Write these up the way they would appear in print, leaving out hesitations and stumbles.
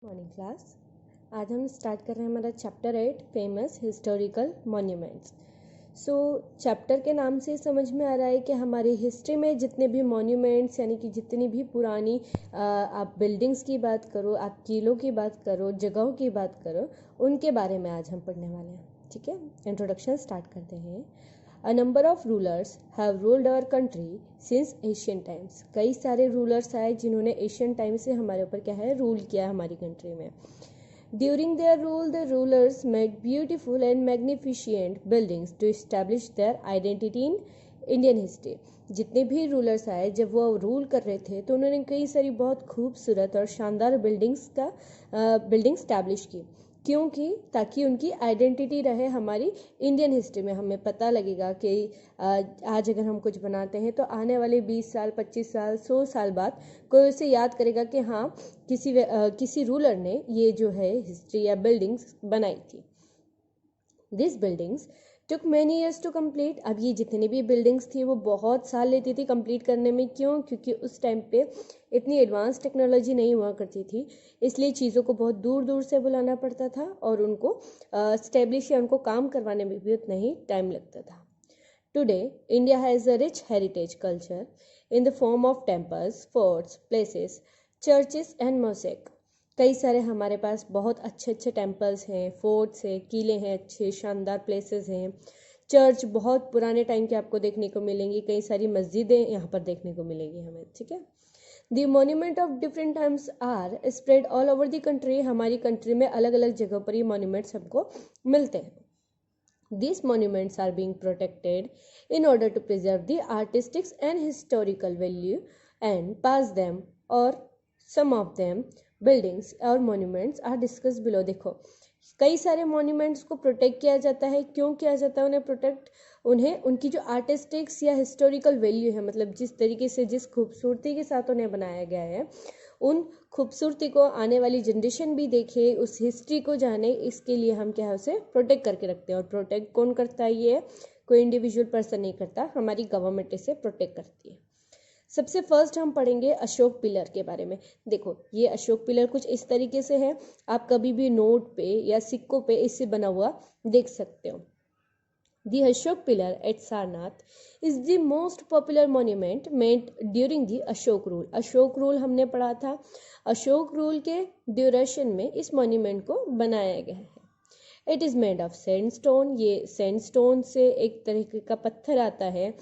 Morning class. आज हम start कर रहे हैं हमारा chapter 8 famous historical monuments. Chapter के नाम से समझ में आ रहा है कि हमारी हिस्ट्री में जितने भी मॉन्यूमेंट्स यानी कि जितनी भी पुरानी आप बिल्डिंग्स की बात करो, आप किलों की बात करो, जगहों की बात करो, उनके बारे में आज हम पढ़ने वाले हैं। ठीक है, इंट्रोडक्शन स्टार्ट करते हैं। A number of rulers have ruled our country since ancient times. कई सारे रूलर्स आए जिन्होंने एशियन टाइम से हमारे ऊपर क्या है रूल किया हमारी कंट्री में। During their rule, the rulers made beautiful and magnificent buildings to establish their identity in Indian history. जितने भी रूलर्स आए जब वो रूल कर रहे थे तो उन्होंने कई सारी बहुत खूबसूरत और शानदार बिल्डिंग स्टैब्लिश की। क्योंकि ताकि उनकी आइडेंटिटी रहे हमारी इंडियन हिस्ट्री में। हमें पता लगेगा कि आज अगर हम कुछ बनाते हैं तो आने वाले 20 साल 25 साल 100 साल बाद कोई उसे याद करेगा कि हाँ किसी रूलर ने ये जो है हिस्ट्री या बिल्डिंग्स बनाई थी। This buildings took many years to complete. अब ये जितनी भी बिल्डिंग्स थी वो बहुत साल लेती थी कंप्लीट करने में। क्यों? क्योंकि उस टाइम पे इतनी एडवांस टेक्नोलॉजी नहीं हुआ करती थी, इसलिए चीज़ों को बहुत दूर दूर से बुलाना पड़ता था और उनको स्टेब्लिश या उनको काम करवाने में भी उतना ही टाइम लगता था। Today India has a rich heritage culture in the form of temples, forts, places, churches and mosques. कई सारे हमारे पास बहुत अच्छे अच्छे टेम्पल्स हैं, फोर्ट्स हैं, किले हैं, अच्छे शानदार प्लेसेस हैं, चर्च बहुत पुराने टाइम के आपको देखने को मिलेंगी, कई सारी मस्जिदें यहाँ पर देखने को मिलेंगी हमें। ठीक है, the monument of different times are spread all over the country. हमारी कंट्री में अलग अलग जगहों पर ये मोन्यूमेंट्स हमको मिलते हैं। These monuments are being protected in order to preserve the artistic and historical value and pass them, or some of them buildings और monuments are discussed below। देखो कई सारे monuments को प्रोटेक्ट किया जाता है। क्यों किया जाता है उन्हें प्रोटेक्ट? उन्हें उनकी जो आर्टिस्टिक्स या हिस्टोरिकल वैल्यू है, मतलब जिस तरीके से जिस खूबसूरती के साथ उन्हें बनाया गया है, उन खूबसूरती को आने वाली जनरेशन भी देखे, उस हिस्ट्री को जाने, इसके लिए हम क्या है उसे प्रोटेक्ट करके रखते हैं। और प्रोटेक्ट कौन करता है? ये कोई इंडिविजुअल पर्सन नहीं करता, हमारी गवर्नमेंट इसे प्रोटेक्ट करती है। सबसे फर्स्ट हम पढ़ेंगे अशोक पिलर के बारे में। देखो ये अशोक पिलर कुछ इस तरीके से है, आप कभी भी नोट पे या सिक्कों पे इससे बना हुआ देख सकते हो। The Ashok pillar at Sarnath is the most popular monument made during the Ashok rule. Ashok rule हमने पढ़ा था, अशोक रूल के ड्यूरेशन में इस मॉन्यूमेंट को बनाया गया है। It is made of sandstone. ये सैंडस्टोन से एक तरीके का पत्थर आता है,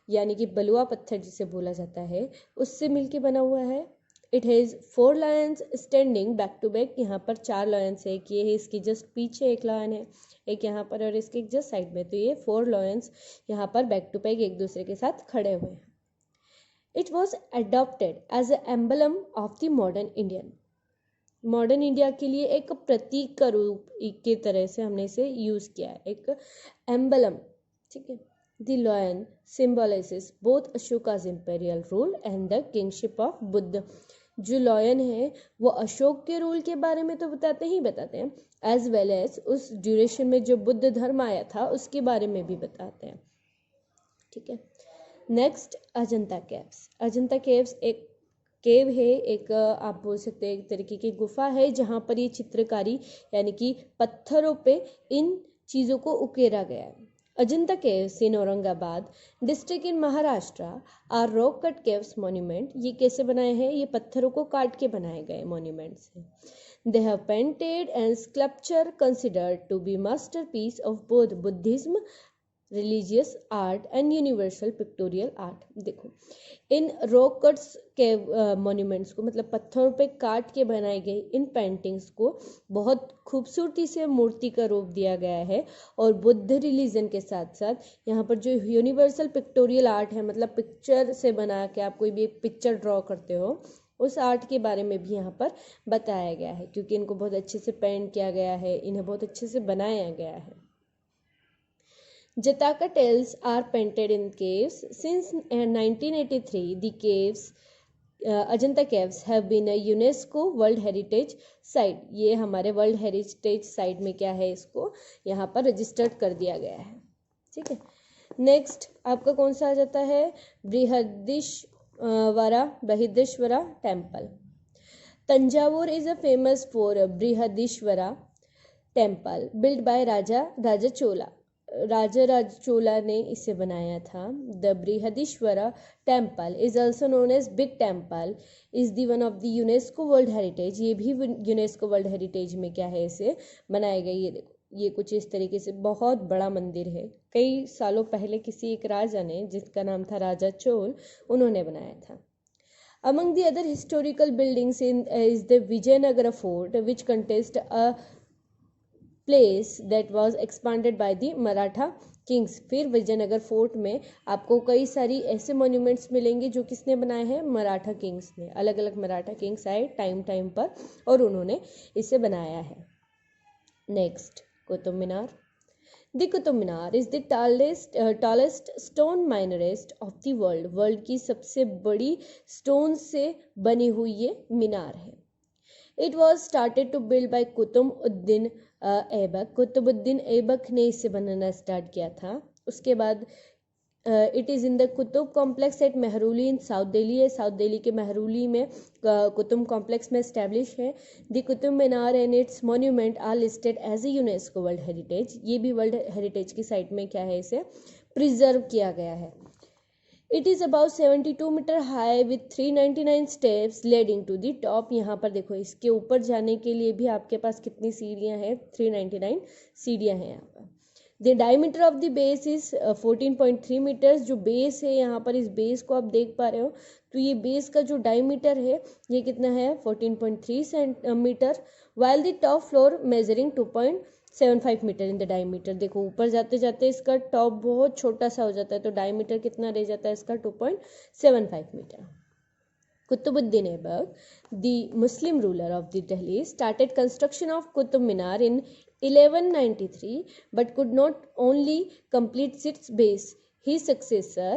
यानी कि बलुआ पत्थर जिसे बोला जाता है, उससे मिलके बना हुआ है। It has 4 lions standing back to back. यहाँ पर 4 लायंस है, कि ये है इसकी जस्ट पीछे एक लायन है, एक यहाँ पर और इसके जस्ट साइड में। तो ये 4 लायंस यहाँ पर बैक टू बैक एक दूसरे के साथ खड़े हुए हैं। It was adopted as a emblem of the modern Indian. Modern India के लिए एक प्रतीक का रूप की तरह से हमने इसे यूज़ किया है, एक एम्बलम। ठीक है, the lion symbolizes both Ashoka's imperial rule and the kingship of Buddha. जो लॉयन है वो अशोक के रूल के बारे में तो बताते हैं, एज वेल एज उस ड्यूरेशन में जो बुद्ध धर्म आया था उसके बारे में भी बताते हैं। ठीक है, next Ajanta caves. Ajanta caves एक केव है, एक आप बोल सकते हैं एक तरीके की गुफा है, जहाँ पर ये चित्रकारी यानी कि पत्थरों पे इन चीज़ों को उकेरा गया है। Ajanta caves in Aurangabad district in Maharashtra are rock cut caves monument. ये कैसे बनाए हैं? ये पत्थरों को काट के बनाए गए मॉन्यूमेंट्स हैं। They have painted and sculpture considered to be masterpiece of both Buddhism, religious art and universal pictorial art। देखो इन रॉक कट्स के मॉन्यूमेंट्स को, मतलब पत्थरों पे काट के बनाई गई इन पेंटिंग्स को बहुत खूबसूरती से मूर्ति का रूप दिया गया है। और बुद्ध रिलीजन के साथ साथ यहाँ पर जो यूनिवर्सल पिक्टोरियल आर्ट है, मतलब पिक्चर से बना के आप कोई भी एक पिक्चर ड्रॉ करते हो, उस आर्ट के बारे में भी यहाँ पर बताया गया है, क्योंकि इनको बहुत अच्छे से पेंट किया गया है, इन्हें बहुत अच्छे से बनाया गया है। Jataka tales are painted in caves. Since 1983, the caves, Ajanta caves have been a UNESCO World Heritage Site. ये हमारे वर्ल्ड हेरिटेज साइट में क्या है, इसको यहाँ पर रजिस्टर्ड कर दिया गया है। ठीक है, नेक्स्ट आपका कौन सा आ जाता है? Brihadeeswara temple. Thanjavur is a famous for Brihadeeswara temple build by Raja Chola. Raja Chola ने इसे बनाया था। The Brihadeeswara temple is also known as big temple is the one of the UNESCO world heritage. ये भी यूनेस्को वर्ल्ड हेरिटेज में क्या है, इसे बनाया गया। ये देखो, ये कुछ इस तरीके से बहुत बड़ा मंदिर है। कई सालों पहले किसी एक राजा ने, जिसका नाम था राजा चोल, उन्होंने बनाया था। Among the other historical buildings is the Vijayanagara Fort, which contains a place that was expanded by the Maratha kings। फिर विजयनगर फोर्ट में आपको कई सारी ऐसे मॉन्यूमेंट्स मिलेंगे जो किसने बनाए हैं, मराठा किंग्स ने। अलग अलग मराठा किंग्स आए टाइम पर और उन्होंने इसे बनाया है। Next, Qutub Minar. The Qutub Minar is the tallest stone minaret of the world। World की सबसे बड़ी स्टोन से बनी हुई ये मीनार है। It was started to build by Qutubuddin Aibak. Qutubuddin Aibak ने इसे बनाना स्टार्ट किया था। उसके बाद it is in the Qutub complex at Mehrauli in south Delhi है। साउथ दिल्ली के मेहरूली में कुतुब कॉम्प्लेक्स में इस्टेब्लिश है। The Qutub Minar and its monument are listed as a UNESCO world heritage. ये भी वर्ल्ड हेरिटेज की साइट में क्या है, इसे प्रिजर्व किया गया है। It is about 72 meter high with 399 steps leading to the top. यहाँ पर देखो, इसके ऊपर जाने के लिए भी आपके पास कितनी सीढ़ियाँ हैं, 399 सीढ़ियाँ हैं यहाँ पर। The diameter of the base is 14.3 meters. जो बेस है यहाँ पर, इस बेस को आप देख पा रहे हो, तो ये बेस का जो डायमीटर है ये कितना है, 14.3 meter. While the top floor measuring 2.75 meter in the diameter. देखो, ऊपर जाते जाते इसका टॉप बहुत छोटा सा हो जाता है, तो डायमीटर कितना रह जाता है इसका, 2.75 metre. Qutbuddin Aibak, the Muslim ruler of the Delhi, started construction of Qutub Minar in 1193 but could not only complete its base. His successor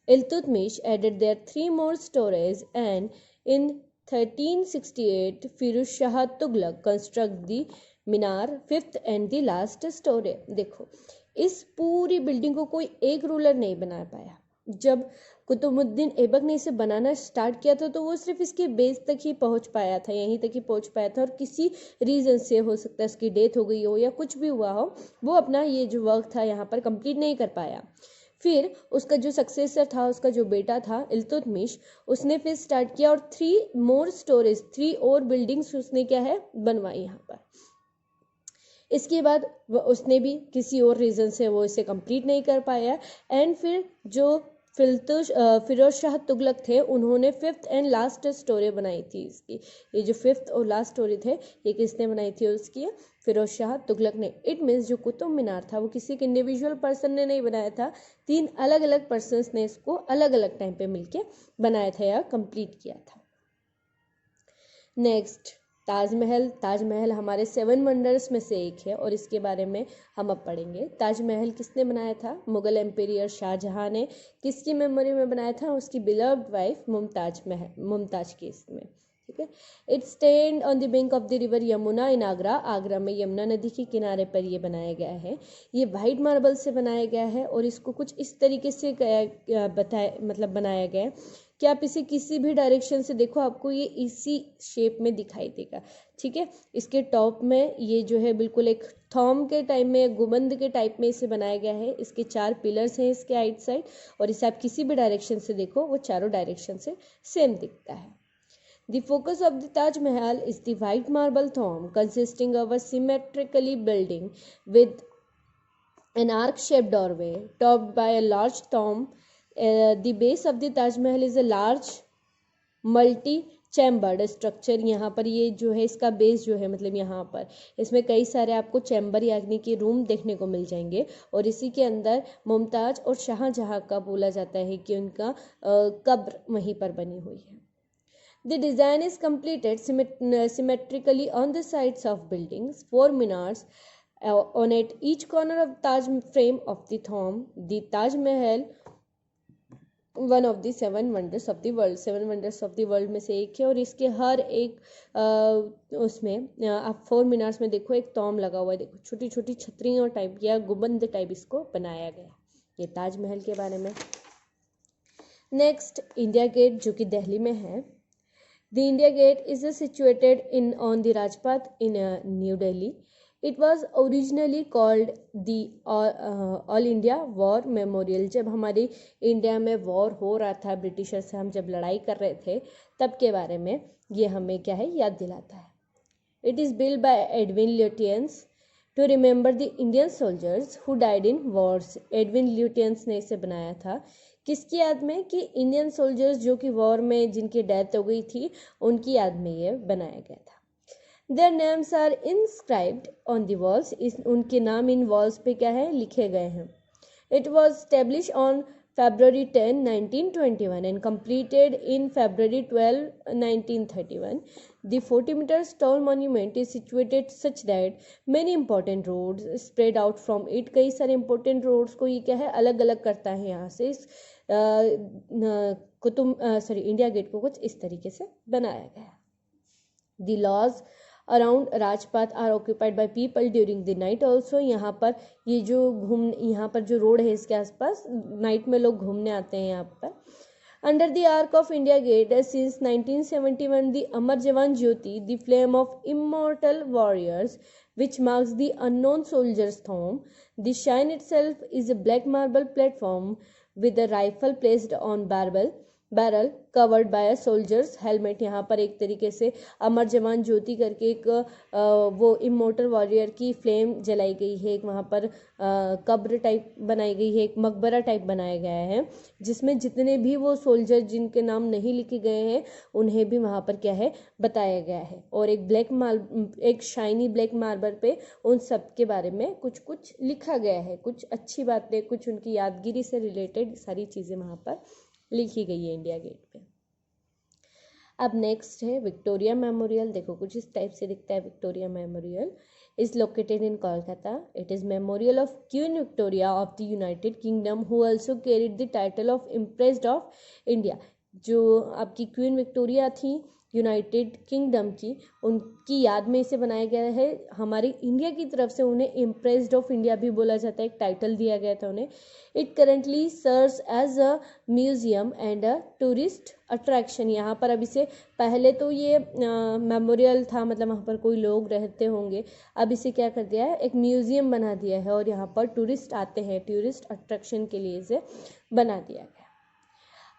Iltutmish added there 3 more stories, and in 1368 Firuz Shah Tughlaq construct the Minar 5th and the last story। देखो, इस पूरी building को कोई एक ruler नहीं बना पाया। जब कुतुबुद्दीन ऐबक ने इसे बनाना स्टार्ट किया था तो वो सिर्फ इसके बेस तक ही पहुंच पाया था, यहीं तक ही पहुंच पाया था, और किसी रीज़न से, हो सकता है उसकी डेथ हो गई हो या कुछ भी हुआ हो, वो अपना ये जो वर्क था यहाँ पर कंप्लीट नहीं कर पाया। फिर उसका जो सक्सेसर था, उसका जो बेटा था इल्तुतमिश, उसने फिर स्टार्ट किया और 3 मोर स्टोरेज, 3 और बिल्डिंग्स उसने क्या है बनवाई यहाँ पर। इसके बाद उसने भी किसी और रीज़न से वो इसे कंप्लीट नहीं कर पाया, एंड फिर जो फिरोज शाह तुगलक थे, उन्होंने 5th एंड लास्ट स्टोरी बनाई थी इसकी। ये जो 5th और लास्ट स्टोरी थे, ये किसने बनाई थी उसकी, फिरोज शाह तुगलक ने। इट मीन्स जो कुतुब मीनार था वो किसी एक इंडिविजुअल पर्सन ने नहीं बनाया था, 3 अलग अलग पर्सनस ने इसको अलग अलग टाइम पे मिलके बनाया था या कंप्लीट किया था। नेक्स्ट, ताजमहल। ताजमहल हमारे 7 वंडर्स में से एक है और इसके बारे में हम अब पढ़ेंगे। ताजमहल किसने बनाया था, मुगल एम्पेरियर शाहजहां ने। किसकी मेमोरी में बनाया था, उसकी बिलव्ड वाइफ मुमताज के इसमें, ठीक है। It stand on the bank of the river Yamuna in Agra. Agra में यमुना नदी के किनारे पर ये बनाया गया है। ये वाइट मार्बल से बनाया गया है और इसको कुछ इस तरीके से बनाया गया है कि आप इसे किसी भी डायरेक्शन से देखो, आपको ये इसी शेप में दिखाई देगा, ठीक है। इसके टॉप में ये जो है बिल्कुल एक थॉम के टाइप में, गुंबद के टाइप में इसे बनाया गया है। इसके 4 पिलर्स हैं इसके आइट साइड, और इसे आप किसी भी डायरेक्शन से देखो, वो चारों डायरेक्शन से सेम दिखता है। The focus of the Taj Mahal is the white marble tomb consisting of a symmetrically building with an arc-shaped doorway topped by a large tomb. The base of the Taj Mahal is a large multi-chambered structure। यहाँ पर ये जो है इसका base जो है, मतलब यहाँ पर इसमें कई सारे आपको चैम्बर यानी कि रूम देखने को मिल जाएंगे, और इसी के अंदर मुमताज और शाहजहां का बोला जाता है कि उनका कब्र वहीं पर बनी हुई है। The design is completed symmetrically on the sides of buildings, 4 minars on at each corner of Taj frame of the tomb. The Taj Mahal, one of the 7 wonders of the world, 7 wonders of the world में से एक है, और इसके हर एक उसमें आप 4 minars में देखो एक टॉम लगा हुआ है। देखो, छोटी छोटी छतरियों टाइप या गुंबद टाइप इसको बनाया गया। ये ताजमहल के बारे में। नेक्स्ट, इंडिया गेट जो कि दिल्ली में है। The India Gate is situated on the Rajpath in New Delhi. It was originally called the All India War Memorial. जब हमारी इंडिया में वॉर हो रहा था ब्रिटिशर से, हम जब लड़ाई कर रहे थे, तब के बारे में ये हमें क्या है याद दिलाता है. It is built by Edwin Lutyens to remember the Indian soldiers who died in wars. Edwin Lutyens ने इसे बनाया था किसकी याद में? कि इंडियन सोल्जर्स जो कि वॉर में जिनकी डेथ हो गई थी, उनकी याद में ये बनाया गया था. Their names are inscribed on the walls. उनके नाम इन वॉल्स पे क्या है लिखे गए हैं. It was established on February 10, 1921 and completed in February 12, 1931. The 40 meters tall monument is situated such that many important roads spread out from it. कई सारे important roads को ये क्या है अलग अलग करता है यहाँ से. इंडिया गेट को कुछ इस तरीके से बनाया गया. The laws around Rajpath are occupied by people during the night also. यहाँ पर ये जो यहाँ पर जो रोड है इसके आसपास नाइट में लोग घूमने आते हैं यहाँ पर. Under the arch of India gate since 1971 the Amar Jawan Jyoti the flame of immortal warriors which marks the unknown soldier's tomb. The shrine itself is a black marble platform with a rifle placed on barrel covered by a soldiers helmet. यहाँ पर एक तरीके से अमर जवान ज्योति करके एक वो immortal warrior की flame जलाई गई है. एक वहाँ पर कब्र टाइप बनाई गई है, एक मकबरा टाइप बनाया गया है जिसमें जितने भी वो सोल्जर जिनके नाम नहीं लिखे गए हैं उन्हें भी वहाँ पर क्या है बताया गया है. और एक शाइनी ब्लैक मार्बल पे उन सब के बारे में कुछ कुछ लिखा गया है, कुछ अच्छी बातें, कुछ उनकी यादगिरी से रिलेटेड सारी चीज़ें वहाँ पर लिखी गई है इंडिया गेट पे. अब नेक्स्ट है विक्टोरिया मेमोरियल. देखो कुछ इस टाइप से दिखता है. Victoria memorial is located in Kolkata. It is memorial of queen Victoria of the United kingdom who also carried the title of impressed of India. जो आपकी क्वीन विक्टोरिया थी यूनाइटेड किंगडम की, उनकी याद में इसे बनाया गया है. हमारे इंडिया की तरफ से उन्हें इम्प्रेस्ड ऑफ इंडिया भी बोला जाता है, एक टाइटल दिया गया था उन्हें. It currently serves as a museum and a tourist attraction. यहाँ पर अभी से पहले तो ये मेमोरियल था, मतलब वहाँ पर कोई लोग रहते होंगे. अब इसे क्या कर दिया है, एक म्यूजियम बना दिया है और यहाँ पर टूरिस्ट आते हैं, टूरिस्ट अट्रैक्शन के लिए इसे बना दिया गया.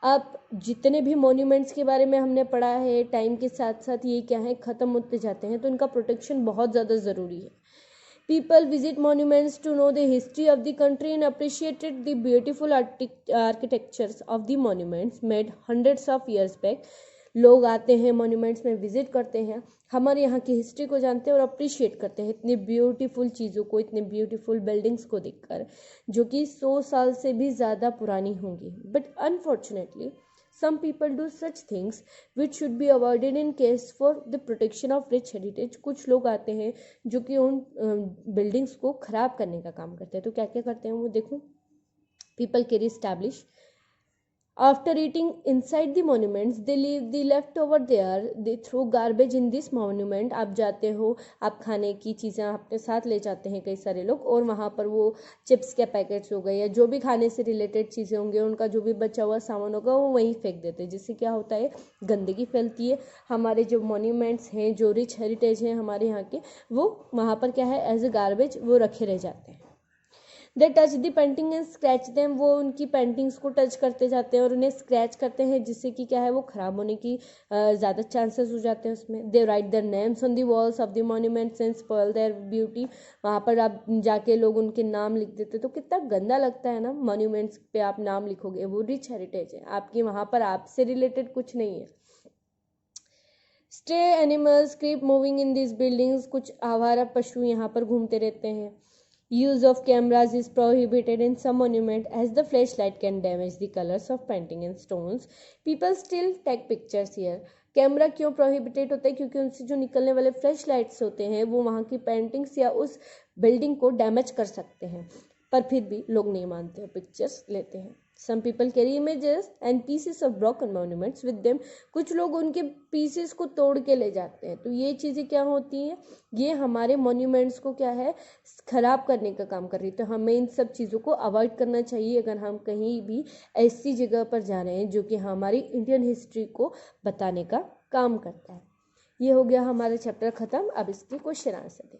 अब जितने भी मॉन्यूमेंट्स के बारे में हमने पढ़ा है, टाइम के साथ साथ ये क्या है ख़त्म होते जाते हैं, तो इनका प्रोटेक्शन बहुत ज़्यादा ज़रूरी है. People visit monuments to know the history of the country and appreciated the beautiful architectures of the monuments made hundreds of years back. लोग आते हैं मॉन्यूमेंट्स में विजिट करते हैं, हमारे यहाँ की हिस्ट्री को जानते हैं और अप्रिशिएट करते हैं इतनी ब्यूटीफुल चीज़ों को, इतने ब्यूटीफुल बिल्डिंग्स को देखकर जो कि 100 साल से भी ज़्यादा पुरानी होंगी. But unfortunately some people do such things which should be avoided in case for the protection of rich heritage. कुछ लोग आते हैं जो कि उन बिल्डिंग्स को ख़राब करने का काम करते हैं. तो क्या क्या करते हैं वो देखो. people carry establish after eating inside the monuments they leave the leftover there. they throw garbage in this monument. आप जाते हो, आप खाने की चीज़ें अपने साथ ले जाते हैं कई सारे लोग, और वहाँ पर वो चिप्स के पैकेट्स हो गए या जो भी खाने से रिलेटेड चीज़ें होंगी, उनका जो भी बचा हुआ सामान होगा वो वहीं फेंक देते हैं, जिससे क्या होता है गंदगी फैलती है. हमारे जो मॉन्यूमेंट्स हैं, जो रिच हेरिटेज हैं हमारे यहाँ के, वो वहाँ पर क्या है एज ए गार्बेज वो रखे रह जाते हैं. They touch the painting and scratch them. वो उनकी पेंटिंग्स को टच करते जाते हैं और उन्हें स्क्रैच करते हैं, जिससे कि क्या है वो ख़राब होने की ज़्यादा चांसेस हो जाते हैं उसमें. They write their names on the walls of the monuments and spoil their beauty. वहाँ पर आप जाके लोग उनके नाम लिख देते तो कितना गंदा लगता है ना. मॉन्यूमेंट्स पे आप नाम लिखोगे, वो रिच हेरिटेज है आपकी, वहाँ पर आपसे रिलेटेड कुछ नहीं है. Stay animals keep moving in this buildings. कुछ आवारा पशु यहाँ पर घूमते रहते हैं. Use of cameras is prohibited in some monument as the flashlight can damage the colors of painting and stones. People still take pictures here. Camera क्यों prohibited होता है? क्योंकि उनसे जो निकलने वाले फ्लैश लाइट्स होते हैं वो वहाँ की पेंटिंग्स या उस बिल्डिंग को डैमेज कर सकते हैं, पर फिर भी लोग नहीं मानते हैं, पिक्चर्स लेते हैं. Some people carry images and pieces of broken monuments with them. कुछ लोग उनके पीसेस को तोड़ के ले जाते हैं. तो ये चीज़ें क्या होती हैं, ये हमारे मॉन्यूमेंट्स को क्या है ख़राब करने का काम कर रही है. तो हमें इन सब चीज़ों को अवॉइड करना चाहिए अगर हम कहीं भी ऐसी जगह पर जा रहे हैं जो कि हमारी इंडियन हिस्ट्री को बताने का काम करता है। ये हो गया हमारा चैप्टर ख़त्म। अब इसकी क्वेश्चन आंसर दें।